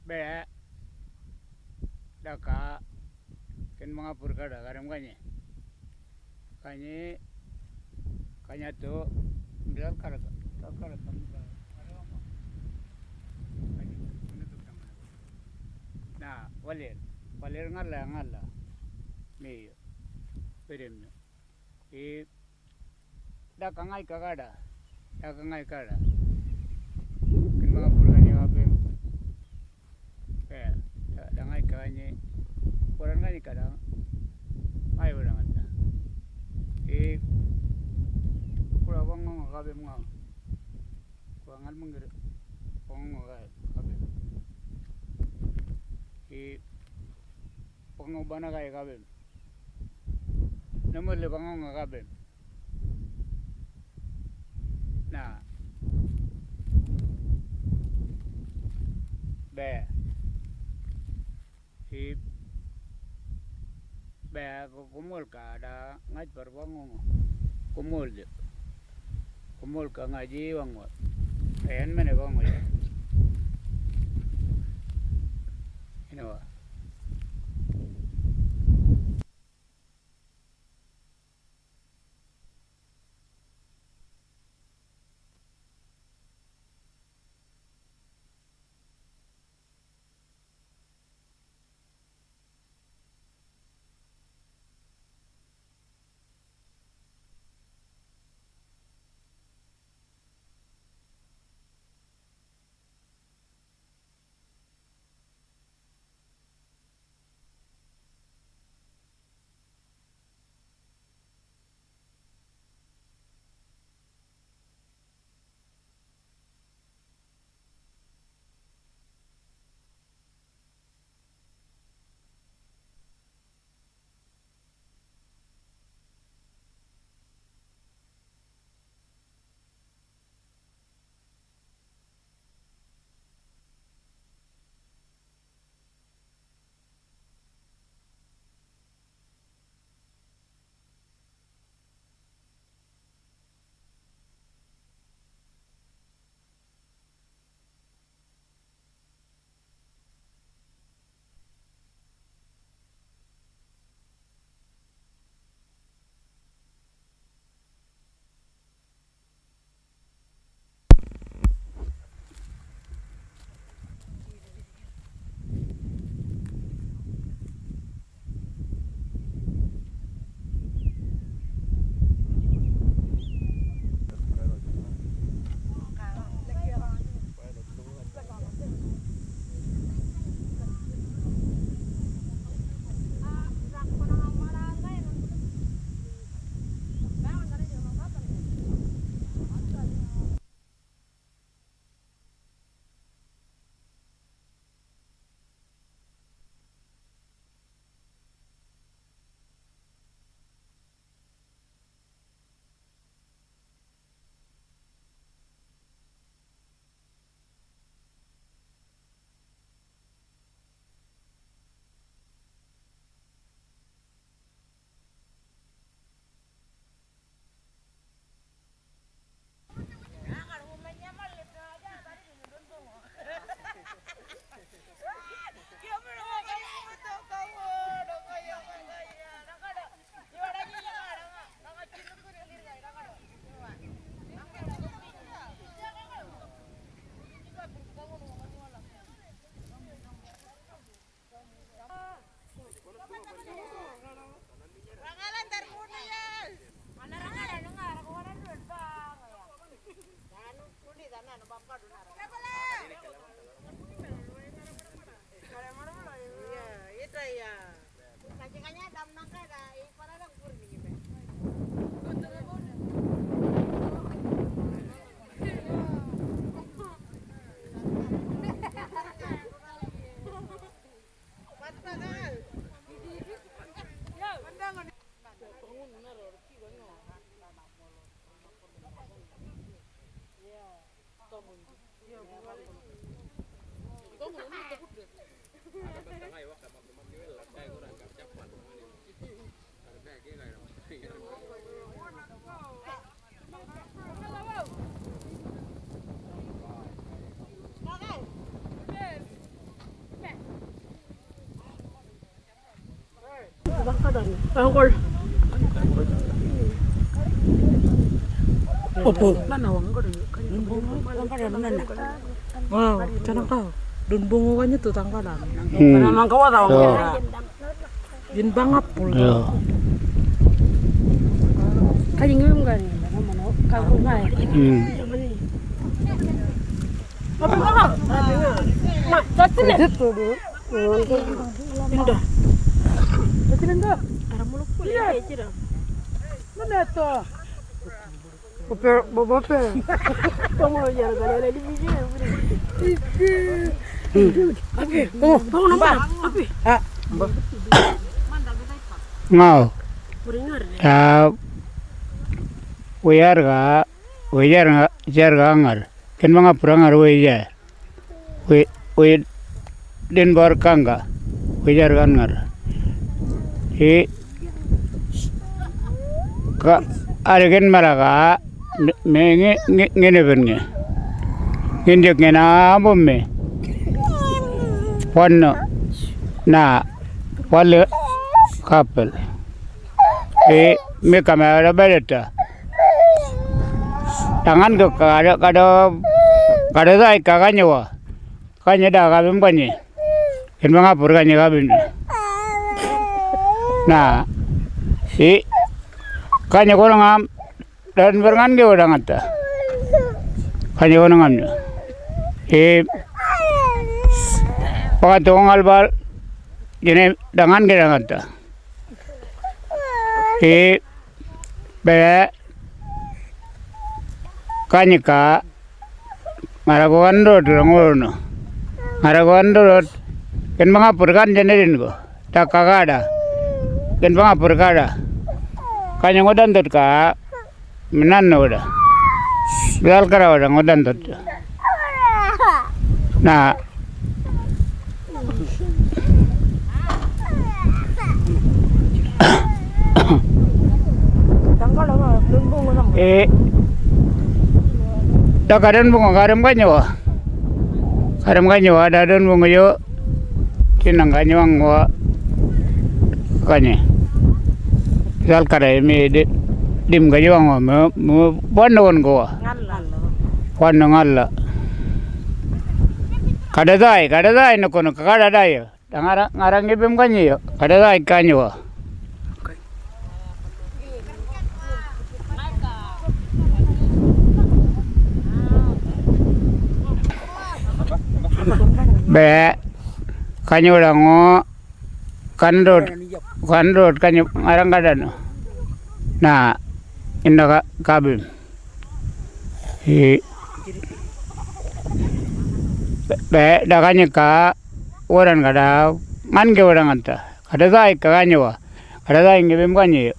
Bea daka ken mga purkada karam kanye kanya to bilal karaka karaka na waler ngala meyo peremno e daka ngai kagada ken mga purkanya kapem dangai kanye orang kanye kadang ay orang anda pura bang kabe mga kuangan mengger pong kabe pangobana kay kabe nomor le pangong kabe na be bea kumul ka ada ngai perbangun kumul ka ngaji wangot en mene bangun ya ini wa Angkol. Opo. Wow, canang kau. Dun bungukannya tuh tangkalan. Namang kau tahu nggak? Din bangap pul. Kayaknya nggak kan? Kau nggak? Apa kau? Mak, jatuh nih. Jatuh dulu. Indah. Jatuh indah. Arah mulut pul. Iya. Mana tuh? Bapak. Kamu jangan galak di sini. Oh, kamu nampak? Apa? Ngau. Wajar ga angar. Ken mga purangar wajar. Den bar kanga. Wajar ga angar. Ka argen maraga me ngene benge. Ngendek ngena bomme. Wanno na wale kapel. Me kamera beleta. Tangan ke kada dai kaganya wa. Kanya da kabin banye. Ken mga purganya kabin. Na kanya kono ngam dan berangan ge udah ngata. Kanya kono ngam. Pakatong albal gini dengan ge ngata. Be kanya ka ngaragoan do ngorono. Ngaragoan do ken mga purgan jenerin ko. Takagada. Ken mga purgada. Kanya ngodan dot ka menan udah bilal kara udah ngodan dot nah da kadan bunga karam kanyawa da don bunga yo kinang kanyawang wa kanya Sal kara me dim gajwang mo bonnon go wan ngalla kada dai no kono kada dai ngarang ibem kanyo kada dai kanyo be kanyo rango kandot kanyo ngarang kadano na inda kabim be dakanya ka orang kada man ge orang anta kada dai kaganya wa kada dai ngebem kanyo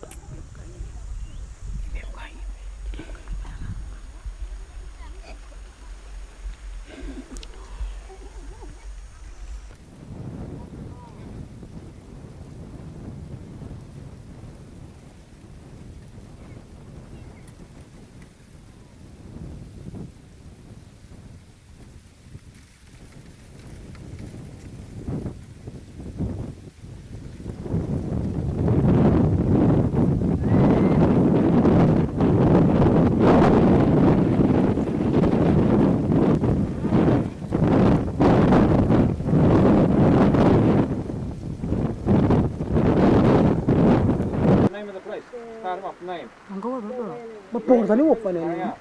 Bapong tani mo pa niya.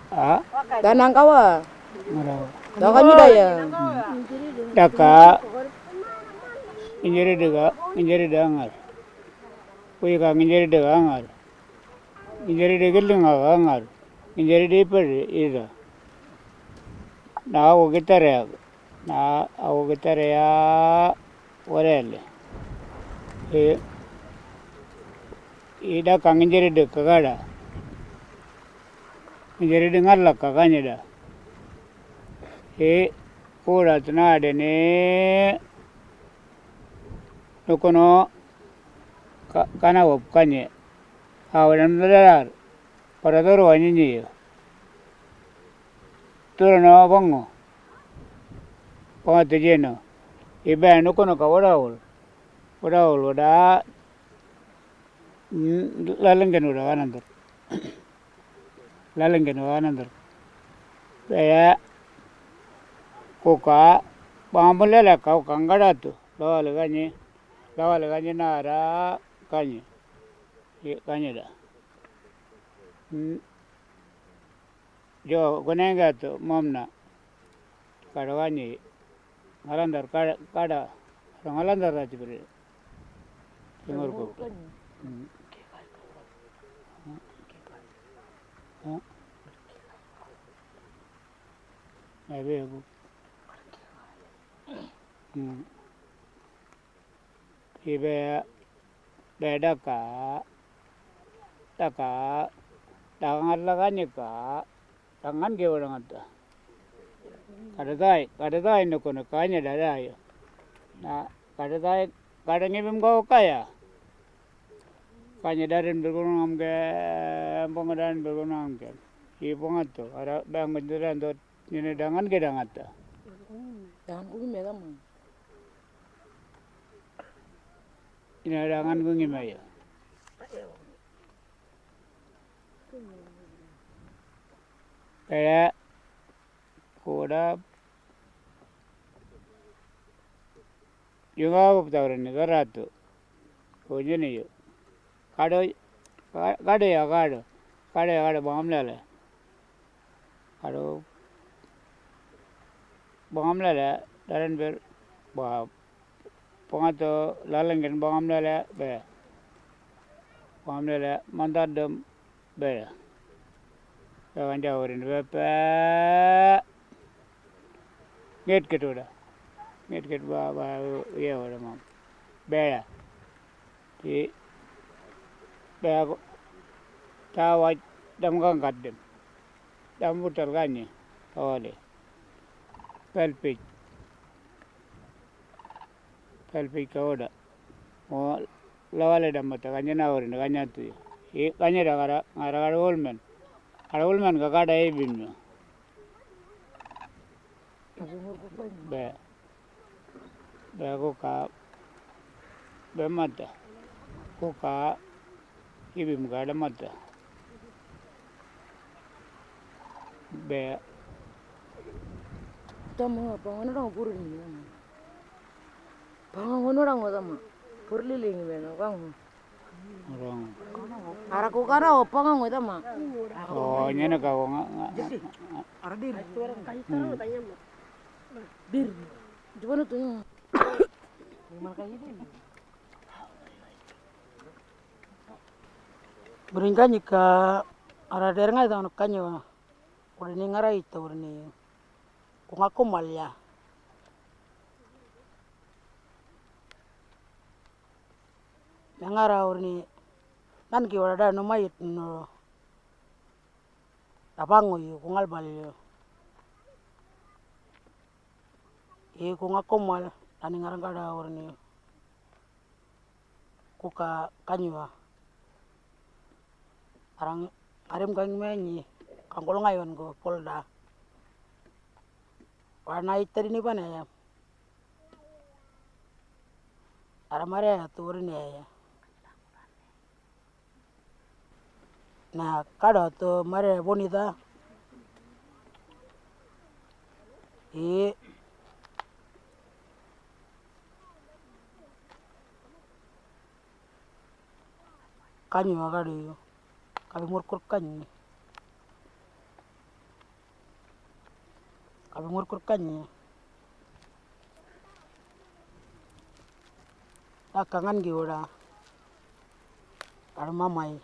Danang kawa. Dakan niyo daya. Daka injeri dangar. Kuy ka injeri dangar. Injeri degeling angar. Injeri deper ida. Na o gitare ya orel. Ida kang injeri de kagada. Injeri dengar lah kakaknya dah. Kura tena ada ne. Nukono kana wapkanya. Awalan dalar. Para toro anyi. Toro na bango. Pangatejeno. Iba nukono ka wadaul. Wada lalengken udah anandar. Lalengken udah anandar. Baya kuka pamulala kau kangada tu. Lawal gani nara kanye. Kanye dah. Jo gunenga tu momna. Kadawani ngalandar kada ngalandar aja beri. Dengar kau. Abe aku. Ibe bedaka taka tangan laganya ka tangan ke orang ada. Kada ini kono kanya dah ya. Nah kada ngibim kau kaya. Kanya darin bergunung ke pengadaran bergunung ke. Ipong itu ada bangun jalan tu ini dangan ke dangan tu. Jangan kuwi megang. Ini dangan kungi maya. Kayak kuda juga apa tahu ni keratu. Kuji ni yo. Kado bom lele. Kado bom lele daran ber bah pengato lalengken bom lele be. Bom lele mandat dem be. Jangan jauhin bepe. Get udah. Get bah iya udah mam. Be. Di be aku tahu dam kan kadem. Dam putar kanye. Awalnya. Pelpik kau udah. Mau lawale dam mata kanye nawarin kanye tu. Kanye dah ngara ulmen. Ada ulmen kakak ada ibin. Be aku ka be mata. Aku ka ibin kada mata. Be Tama pangan orang purli ni. Pangan orang sama. Purli lagi beno kang. orang. Araku kana o pangan o tama. Oh ini nak kau Ara dir. Dir. Coba tu yang. Beringkanya ka ara der ngai tahu kanyo. Udah ni ngarai tahu ni. Kung ako malya. Nangara ni nan ki wala da no mayit no. Tapango yo kung albal yo. Kung ako mal tani ngarang kada ni. Kuka kanywa. Arang arim kang menyi kangkol ngayon ko polda. Warna itari ni pana ya. Aramare aturi ni ya. Nah kada to mare bonita. Kanyu agad yo. Kabe murkur kanyu. Kabe murkur kanyu. Akangan gi ora. Ar mamai.